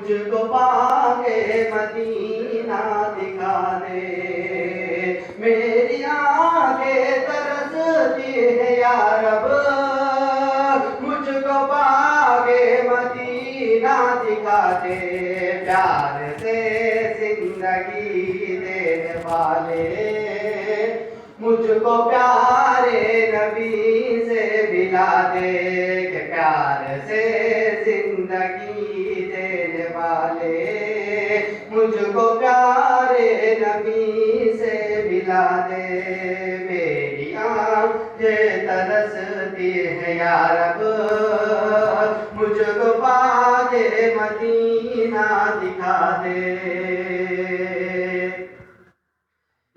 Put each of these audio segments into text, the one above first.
مجھ کو پاکے مدینہ دکھا دے، میری آنکھیں ترستی ہے یا رب، مجھ کو پاکے مدینہ دکھا دے، پیار سے زندگی دینے والے مجھ کو پیارے نبی سے ملا دے، کہ پیار سے زندگی دینے والے مجھ کو پیارے نبی سے ملا دے، میری آنکھیں ترستی ہیں یا رب، مجھ کو پاکے مدینہ دکھا دے،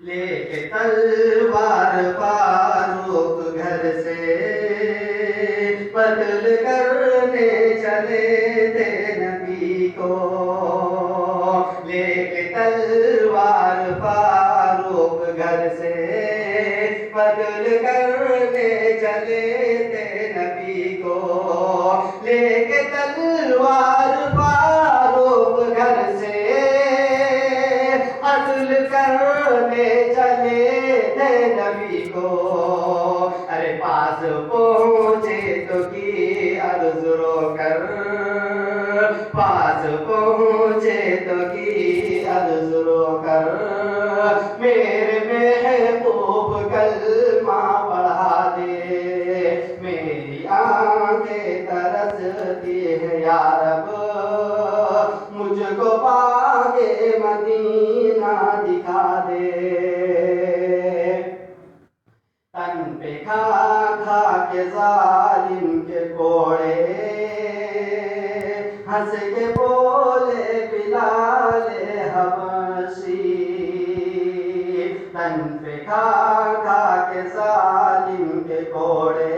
لے کے تلوار فاروق گھر سے قتل کرنے چلے تھے نبی کو، لے کے تلوار فاروق گھر سے قتل کرنے چلے تھے نبی کو، لے کے تلوار فاروق گھر سے قتل کرنے چلے تھے نبی کو، ارے پاس پہنچے تو کی عرض رو کر، پاس پہنچے تو کی عرض رو کر، میرے محبوب کلمہ پڑھا دے، میری آنکھیں ترستی ہے یا رب، مجھ کو پاکے مدینہ دکھا دے، تن پہ کھا کھا کے ظالم کے کوڑے، ہنس کے بولے بلال حبشی، تن پہ کھا کھا کے ظالم کے کوڑے،